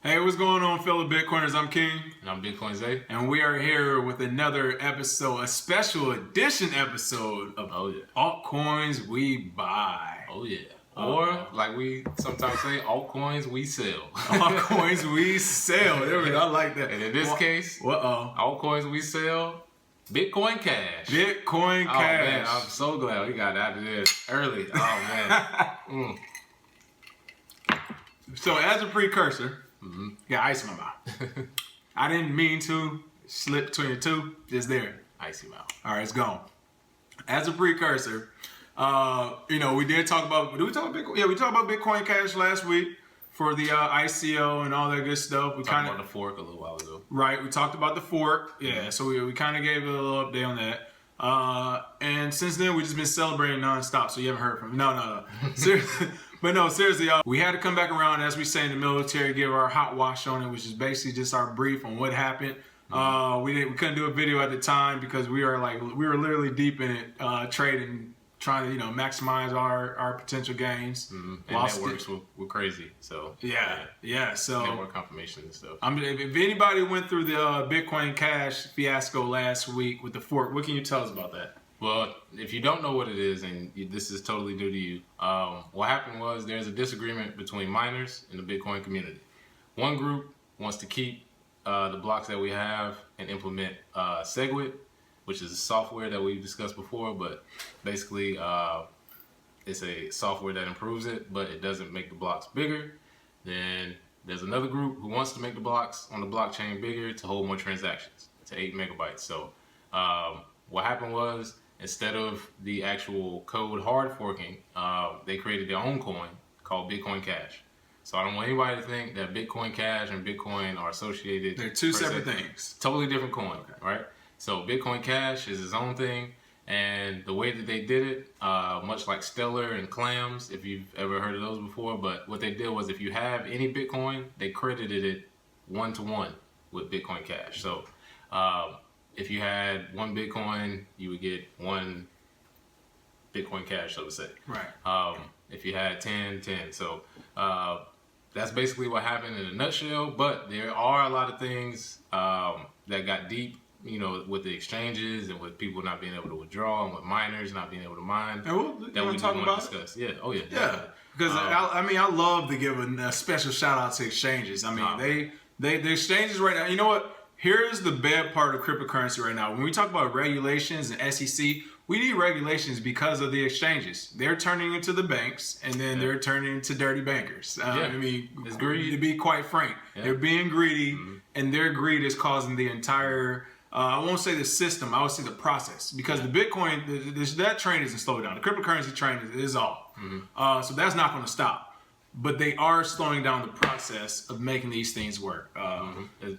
Hey, what's going on, fellow Bitcoiners? I'm King. And I'm Bitcoin Zay. And we are here with another episode, a special edition episode of Altcoins We Buy. Oh, yeah. Or, like we sometimes say, altcoins we sell. Altcoins we sell. There we go. I like that. And in this case, altcoins we sell, Bitcoin Cash. Bitcoin Cash. Oh, man, I'm so glad we got out of this early. Oh, man. So, as a precursor, got ice in my mouth. I didn't mean to slip between the two. It's there. Icy mouth. All right, it's gone. As a precursor, we did talk about. Did we talk about Bitcoin? Yeah, we talked about Bitcoin Cash last week for the ICO and all that good stuff. We talked about the fork a little while ago. Right, we talked about the fork. Yeah, so we kind of gave a little update on that. And since then, we've just been celebrating nonstop. So you haven't heard from me. No. Seriously. But no, seriously, we had to come back around, as we say in the military, give our hot wash on it, which is basically just our brief on what happened. We couldn't do a video at the time because we were literally deep in it, trading, trying to maximize our potential gains. And networks were crazy. So yeah. So network confirmation and stuff. If anybody went through the Bitcoin Cash fiasco last week with the fork, what can you tell us about that? Well, if you don't know what it is and this is totally new to you, what happened was there's a disagreement between miners and the Bitcoin community. One group wants to keep the blocks that we have and implement SegWit, which is a software that we've discussed before, but basically it's a software that improves it, but it doesn't make the blocks bigger. Then there's another group who wants to make the blocks on the blockchain bigger to hold more transactions, to 8 megabytes. So what happened was, instead of the actual code hard forking, they created their own coin called Bitcoin Cash. So I don't want anybody to think that Bitcoin Cash and Bitcoin are associated. They're two separate things. Totally different coin, right? So Bitcoin Cash is its own thing, and the way that they did it, much like Stellar and Clams, if you've ever heard of those before, but what they did was if you have any Bitcoin, they credited it 1-to-1 with Bitcoin Cash. So if you had 1 Bitcoin, you would get 1 Bitcoin Cash, so to say. Right. If you had 10. So that's basically what happened in a nutshell. But there are a lot of things that got deep, with the exchanges and with people not being able to withdraw and with miners not being able to mine. And that we talk about discuss. Yeah. Oh yeah. Yeah. Because I love to give a special shout out to exchanges. The exchanges right now. You know what? Here's the bad part of cryptocurrency right now. When we talk about regulations and SEC, we need regulations because of the exchanges. They're turning into the banks, and then they're turning into dirty bankers. It's greed. To be quite frank. They're being greedy, and their greed is causing the entire, I won't say the system, I would say the process. Because the Bitcoin, that train isn't slowing down. The cryptocurrency train is off. So that's not going to stop. But they are slowing down the process of making these things work.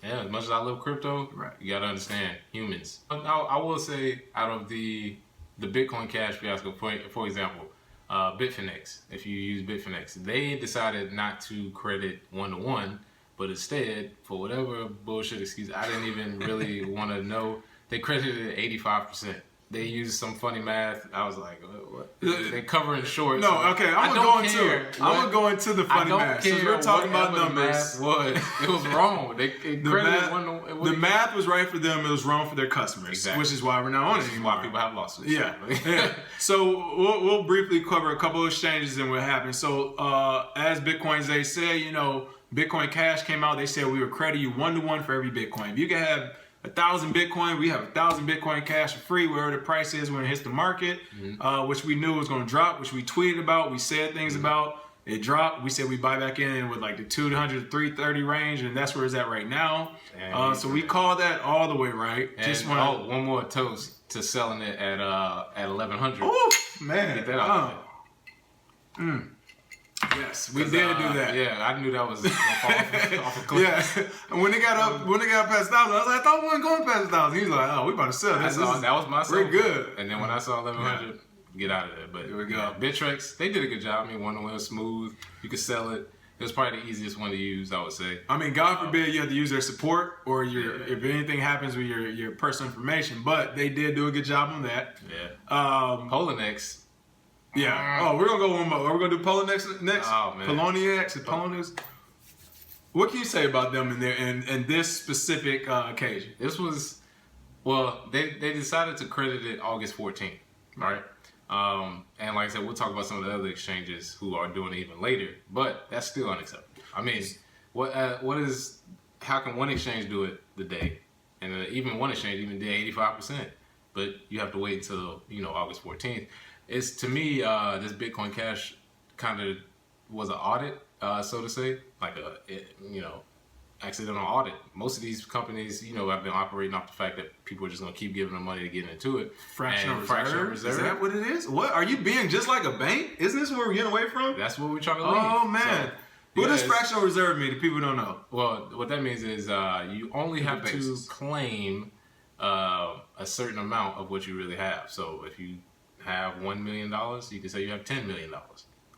As much as I love crypto, you got to understand humans. I will say, out of the Bitcoin Cash fiasco, for example, Bitfinex, if you use Bitfinex, they decided not to credit 1-to-1, but instead, for whatever bullshit excuse, I didn't even really want to know, they credited it 85%. They used some funny math. I was like, what? They're covering shorts. No, okay, I'm gonna go into the funny math. Since we're talking about numbers. It was wrong. The math was right for them. It was wrong for their customers, exactly. Which is why we're not on it anymore. Why people have lawsuits. Yeah. So we'll briefly cover a couple of exchanges and what happened. So as Bitcoin Zay said, Bitcoin Cash came out. They said we would credit you 1-to-1 for every Bitcoin. If you can have 1,000 Bitcoin, we have 1,000 Bitcoin Cash for free wherever the price is when it hits the market, which we knew was going to drop, which we tweeted about, we said things about. It dropped. We said we buy back in with like the 200 to 330 range, and that's where it's at right now. So we called that all the way right. And one more toast to selling it at 1,100. Oh man, get that out there. Yes, we did do that. Yeah, I knew that was off a cliff. Yeah, and when they got past 1,000, I was like, I thought we weren't going past 1,000. He was like, oh, we about to sell this. That was my we're good. And then when I saw 1,100, get out of there. But here we go. Bittrex, they did a good job. 1-to-1 was smooth. You could sell it. It was probably the easiest one to use, I would say. God forbid you have to use their support or if anything happens with your personal information. But they did do a good job on that. Yeah. Poloniex. Yeah. Oh, we're gonna go one more. We're gonna do Poloniex next. Oh man. Poloniex and Poloniex. What can you say about them in this specific occasion? This was, well, they decided to credit it August 14th, right? And like I said, we'll talk about some of the other exchanges who are doing it even later, but that's still unacceptable. I mean, how can one exchange do it the day, and even one exchange even did 85%, but you have to wait until August 14th? It's, to me, this Bitcoin Cash kind of was an audit, so to say, like accidental audit. Most of these companies, have been operating off the fact that people are just going to keep giving them money to get into it. Fractional reserve? Is that what it is? What are you being just like a bank? Isn't this where we're getting away from? That's what we're trying to leave. Oh man. So, what does fractional reserve mean? The people don't know. Well, what that means is you only have to claim a certain amount of what you really have. So if you have $1 million, you can say you have $10 million.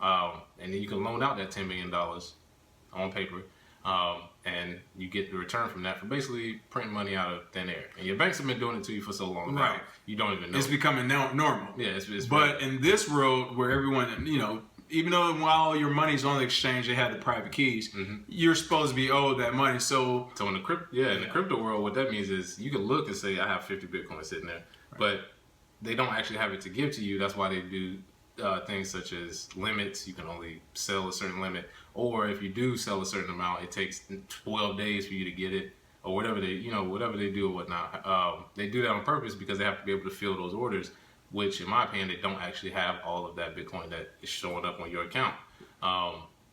And then you can loan out that $10 million on paper, and you get the return from that for basically printing money out of thin air. And your banks have been doing it to you for so long now, you don't even know. It's becoming normal. Yeah, it's but in this world where everyone, even though while your money's on the exchange, they have the private keys, you're supposed to be owed that money. So in the crypto world, what that means is you can look and say, I have 50 Bitcoin sitting there, but they don't actually have it to give to you. That's why they do things such as limits. You can only sell a certain limit, or if you do sell a certain amount, it takes 12 days for you to get it, or whatever they do or whatnot. They do that on purpose because they have to be able to fill those orders, which in my opinion, they don't actually have all of that Bitcoin that is showing up on your account.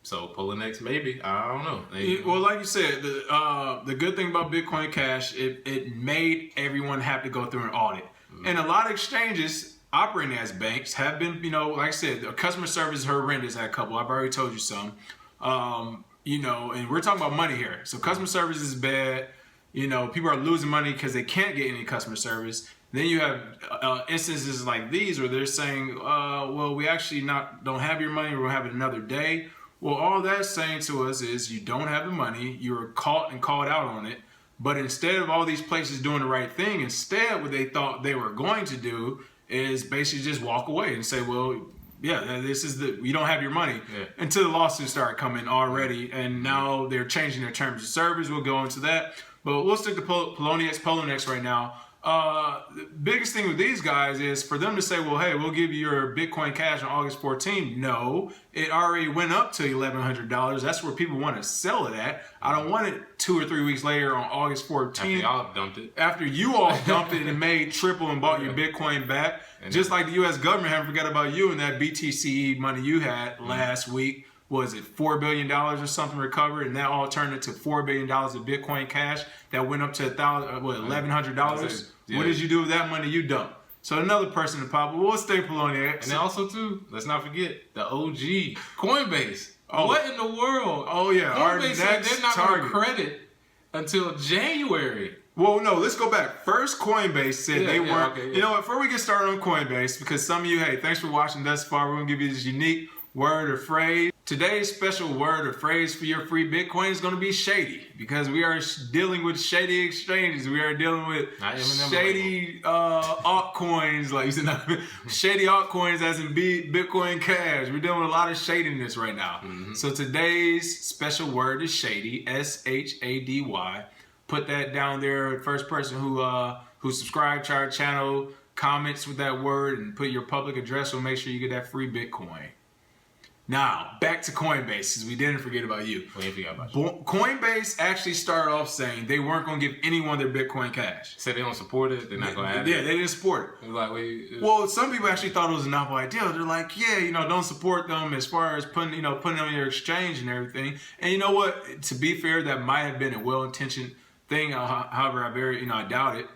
So Poloniex, maybe, I don't know. Well, like you said, the good thing about Bitcoin Cash, it made everyone have to go through an audit. And a lot of exchanges operating as banks have been, like I said, the customer service is horrendous at a couple. I've already told you some. And we're talking about money here. So customer service is bad. People are losing money because they can't get any customer service. Then you have instances like these where they're saying, well, we actually don't have your money. We'll have it another day. Well, all that's saying to us is you don't have the money. You were caught and called out on it. But instead of all these places doing the right thing, instead what they thought they were going to do is basically just walk away and say, well, yeah, you don't have your money, until the lawsuits start coming already. And now they're changing their terms of service. We'll go into that. But we'll stick to Poloniex right now. The biggest thing with these guys is for them to say, well, hey, we'll give you your Bitcoin Cash on August 14th. No, it already went up to $1,100. That's where people want to sell it at. I don't want it 2 or 3 weeks later on August 14th. After y'all dumped it. After you all dumped it and made triple and bought your Bitcoin back. And just like the U.S. government haven't forgot about you and that BTC money you had last week. Was it $4 billion or something recovered, and that all turned into $4 billion of Bitcoin Cash that went up to $1,100? Yeah. What did you do with that money you dumped? So another person to pop. Well, we'll stay Poloniex. And then also too, let's not forget the OG Coinbase. Oh. What in the world? Oh yeah, Coinbase said they're not going to credit until January. Well, no, let's go back. First, Coinbase said they weren't. Okay, You know what? Before we get started on Coinbase, because some of you, hey, thanks for watching thus far. We're going to give you this unique word or phrase. Today's special word or phrase for your free Bitcoin is going to be shady, because we are dealing with shady exchanges. We are dealing with shady altcoins, like you said, shady altcoins as in Bitcoin Cash. We're dealing with a lot of shadiness right now. So today's special word is shady, S-H-A-D-Y. Put that down there. First person who subscribed to our channel comments with that word and put your public address, will make sure you get that free Bitcoin. Now, back to Coinbase, because we didn't forget about you. We didn't forget about you. Coinbase actually started off saying they weren't going to give anyone their Bitcoin Cash. Said they don't support it, they're not going to have it. Yeah, they didn't support it. Well, some people actually thought it was a novel idea. They're like, yeah, don't support them as far as putting on your exchange and everything. And you know what? To be fair, that might have been a well-intentioned thing. However, I doubt it.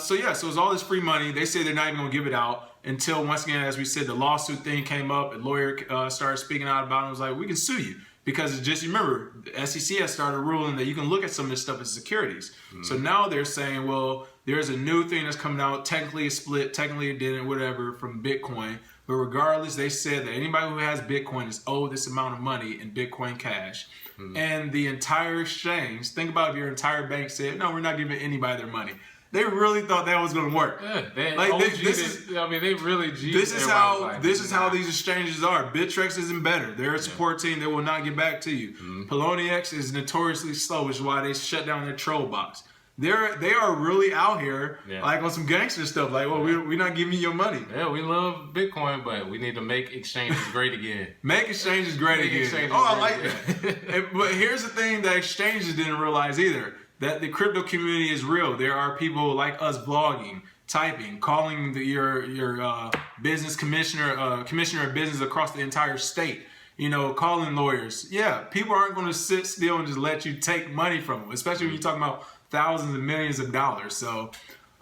So it's all this free money. They say they're not even going to give it out until, once again, as we said, the lawsuit thing came up. A lawyer started speaking out about it and was like, we can sue you. Because just remember, the SEC has started ruling that you can look at some of this stuff as securities. So now they're saying, well, there's a new thing that's coming out. Technically it split, technically it didn't, whatever, from Bitcoin. But regardless, they said that anybody who has Bitcoin is owed this amount of money in Bitcoin Cash. And the entire exchange, think about if your entire bank said, no, we're not giving anybody their money. They really thought that was going to work. Yeah, they Like, OG'd this it. is- I mean, they really G'd This is everybody. how Like, this is how nah. these exchanges are. Bittrex isn't better. They're a support team. They will not get back to you. Poloniex is notoriously slow, which is why they shut down their troll box. They are really out here like on some gangster stuff. Like, well, we're not giving you your money. Yeah, we love Bitcoin, but we need to make exchanges great again. Make exchanges great Make again. exchanges Oh, I great like again. that. But here's the thing that exchanges didn't realize either. That the crypto community is real. There are people like us blogging, typing, calling your business commissioner of business across the entire state. You know, calling lawyers. Yeah, people aren't going to sit still and just let you take money from them, especially when you're talking about thousands and millions of dollars. So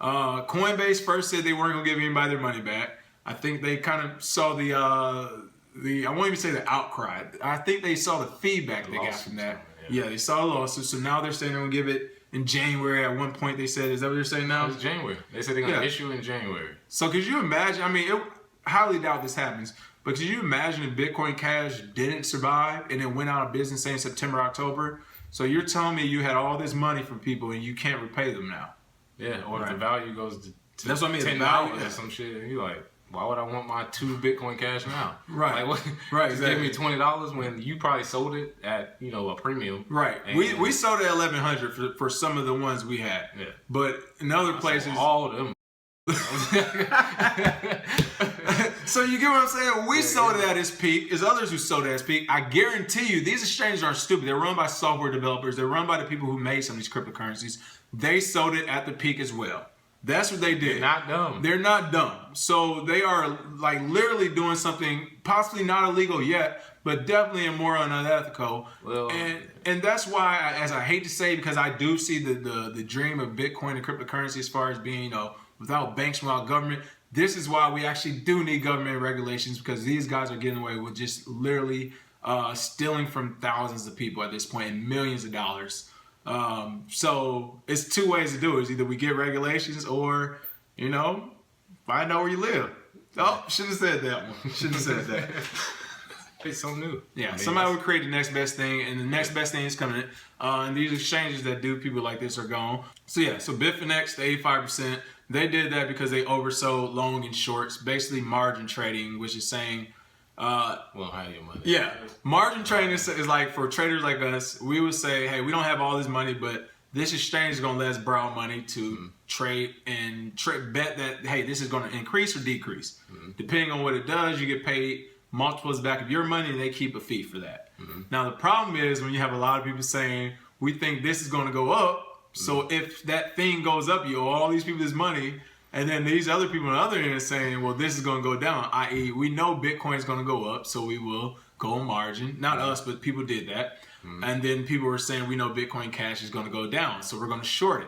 Coinbase first said they weren't going to give anybody their money back. I think they kind of saw the I won't even say the outcry. I think they saw the feedback they got from that. Yeah, they saw a lawsuit. So now they're saying they're going to give it in January. At one point they said, is that what they're saying now? It's January. They said they're going to issue in January. So could you imagine, I mean, highly doubt this happens, but could you imagine if Bitcoin Cash didn't survive and it went out of business, say in September, October? So you're telling me you had all this money from people and you can't repay them now? Yeah, or if the value goes to That's what I mean, the $10 value- or some shit, and you're like, why would I want my 2 Bitcoin Cash now? Right. Like, what? Right, Just exactly. give me $20 when you probably sold it at, a premium. Right. And We sold it at $1,100 for some of the ones we had. Yeah. But in other places, all of them. so you get what I'm saying? We sold it at its peak. There's others who sold it at its peak. I guarantee you, these exchanges aren't stupid. They're run by software developers. They're run by the people who made some of these cryptocurrencies. They sold it at the peak as well. That's what they did. Not dumb. They're not dumb. So they are like literally doing something possibly not illegal yet, but definitely more unethical. Well, and that's why, as I hate to say, because I do see the dream of Bitcoin and cryptocurrency as far as being, without banks, without government. This is why we actually do need government regulations, because these guys are getting away with just literally stealing from thousands of people at this point and millions of dollars. So it's 2 ways to do it. It's either we get regulations or, find out where you live. Oh, should have said that one. Should have said that. It's so new. Yeah, I mean, somebody would create the next best thing, and the next best thing is coming. And these exchanges that do people like this are gone. So Bitfinex, the 85%, they did that because they oversold long and shorts, basically margin trading, which is saying, well, how your money? yeah, margin trading is like for traders like us. We would say, hey, we don't have all this money, but this exchange is going to let us borrow money to trade and bet that, hey, this is going to increase or decrease. Depending on what it does, you get paid multiples back of your money, and they keep a fee for that. Now, the problem is when you have a lot of people saying, we think this is going to go up, so if that thing goes up, you owe all these people this money, and then these other people on the other end are saying, well, this is going to go down, i.e. we know Bitcoin is going to go up, so we will go on margin. Not us, but people did that. And then people were saying, we know Bitcoin Cash is going to go down, so we're going to short it.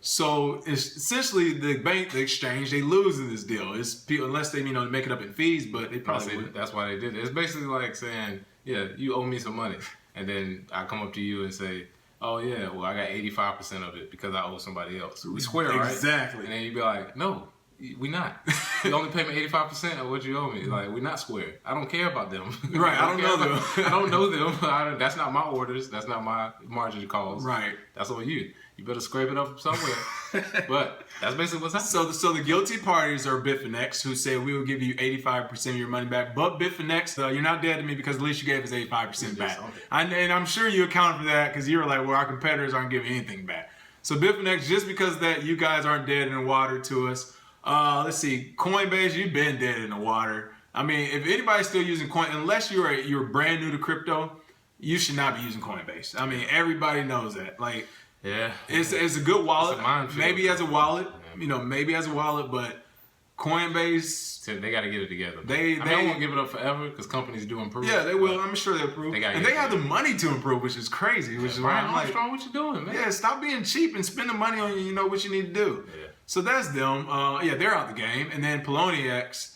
So it's essentially the exchange, they lose in this deal. It's people, unless they make it up in fees, but they probably would. That's why they did it. It's basically like saying, yeah, you owe me some money, and then I come up to you and say, oh yeah, well I got 85% of it because I owe somebody else. We square, right? Exactly. And then you'd be like, no, we not. You only pay me 85% of what you owe me. Like, we're not square. I don't care about them. Right, I don't know them. I don't know them. That's not my orders. That's not my margin calls. Right. That's on you. You better scrape it up somewhere. But that's basically what's happening. So the guilty parties are Bitfinex, who say we will give you 85% of your money back. But Bitfinex, you're not dead to me because at least you gave us 85% back. And I'm sure you accounted for that because you were like, well, our competitors aren't giving anything back. So Bitfinex, just because that you guys aren't dead in the water to us. Let's see, Coinbase, you've been dead in the water. I mean, if anybody's still using Coin, unless you're brand new to crypto, you should not be using Coinbase. I mean, everybody knows that. Like, yeah, it's a good wallet. It's a minefield. Maybe as a wallet, maybe as a wallet, but Coinbase, so they got to get it together. They won't give it up forever because companies do improve. Yeah, they will. I'm sure they'll improve. They and they have the money to improve, which is crazy. Which is why Brian I'm like, Armstrong, what you doing, man? yeah, stop being cheap and spend the money on what you need to do. Yeah. So that's them. They're out the game. And then Poloniex,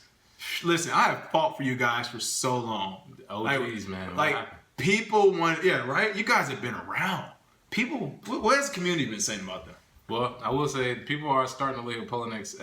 listen, I have fought for you guys for so long. OGs, man. Like, people want, right? You guys have been around. People, what has the community been saying about them? Well, I will say people are starting to look at Poloniex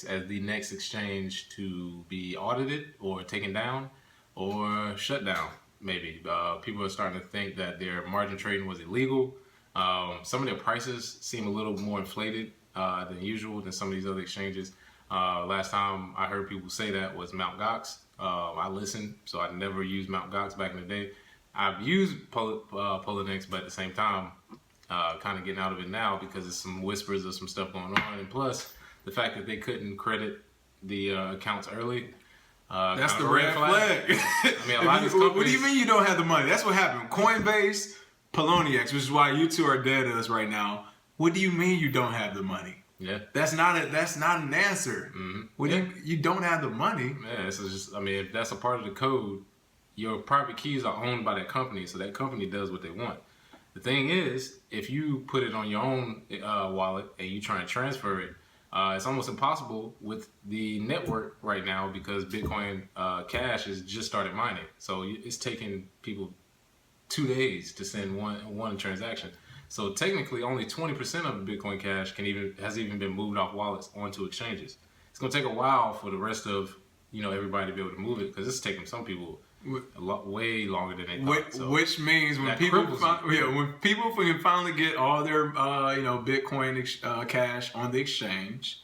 as the next exchange to be audited or taken down or shut down. Maybe people are starting to think that their margin trading was illegal. Some of their prices seem a little more inflated than usual than some of these other exchanges. Last time I heard people say that was Mt. Gox. I listened, so I never used Mt. Gox back in the day. I've used Poloniex, but at the same time, kind of getting out of it now because there's some whispers of some stuff going on, and plus the fact that they couldn't credit the accounts early. That's the red flag. I mean, a lot of these companies. What do you mean you don't have the money? That's what happened. Coinbase, Poloniex, which is why you two are dead to us right now. What do you mean you don't have the money? Yeah, that's not an answer. Mm-hmm. What do you don't have the money? Yeah, this is just. I mean, if that's a part of the code, your private keys are owned by that company, so that company does what they want. The thing is, if you put it on your own wallet and you try and transfer it, it's almost impossible with the network right now because Bitcoin Cash has just started mining. So it's taking people 2 days to send one transaction. So technically, only 20% of Bitcoin Cash has even been moved off wallets onto exchanges. It's gonna take a while for the rest of everybody to be able to move it because it's taking some people way longer than they thought. So which means when people can finally get all their Bitcoin Cash on the exchange,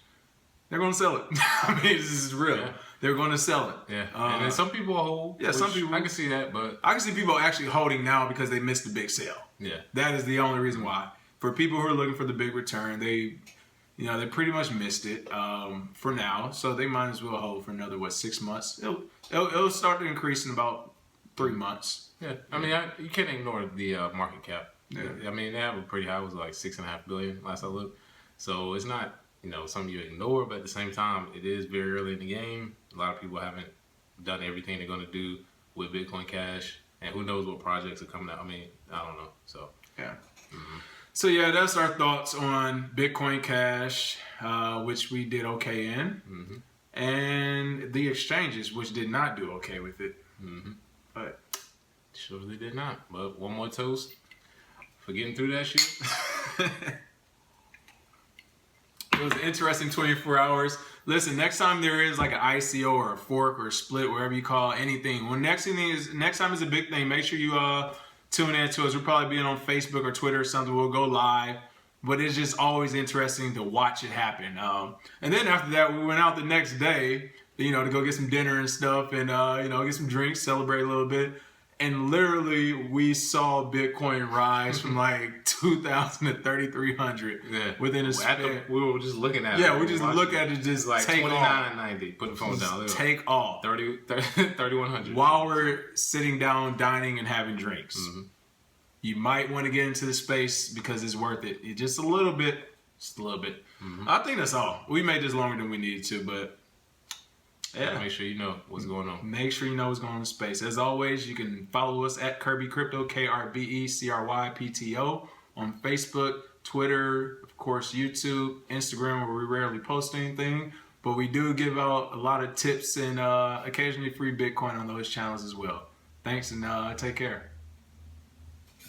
they're gonna sell it. I mean, this is real. Yeah. They're gonna sell it. Yeah, and then some people hold. Yeah, some people. I can see that, but I can see people actually holding now because they missed the big sale. Yeah, that is the only reason why. For people who are looking for the big return, they pretty much missed it for now. So they might as well hold for another 6 months. It'll start to increase in about 3 months. Yeah, I mean, you can't ignore the market cap. Yeah. I mean, they have a pretty high. It was like $6.5 billion last I looked. So it's not something you ignore, but at the same time, it is very early in the game. A lot of people haven't done everything they're going to do with Bitcoin Cash, and who knows what projects are coming out. I mean, I don't know. So yeah. Mm-hmm. So yeah, that's our thoughts on Bitcoin Cash, which we did okay in, mm-hmm. and the exchanges, which did not do okay with it. Mm-hmm. But surely did not. But one more toast for getting through that shit. It was an interesting 24 hours. Listen, next time there is like an ICO or a fork or a split, whatever you call anything. When next time is a big thing, make sure you tune in to us. We'll probably be on Facebook or Twitter or something. We'll go live. But it's just always interesting to watch it happen. And then after that, we went out the next day, to go get some dinner and stuff and, get some drinks, celebrate a little bit. And literally, we saw Bitcoin rise from like 2,000 to 3,300 within a span. We were just looking at it. Yeah, we just look at it, just like take off. 29.90. Put the phone down. Take off. 3,100. While we're sitting down, dining, and having drinks. Mm-hmm. You might want to get into the space because it's worth it. Just a little bit. Just a little bit. Mm-hmm. I think that's all. We made this longer than we needed to, but yeah. Make sure you know what's going on. Make sure you know what's going on in space. As always, you can follow us at Kirby Crypto, KRBECRYPTO, on Facebook, Twitter, of course, YouTube, Instagram, where we rarely post anything. But we do give out a lot of tips and occasionally free Bitcoin on those channels as well. Thanks and take care.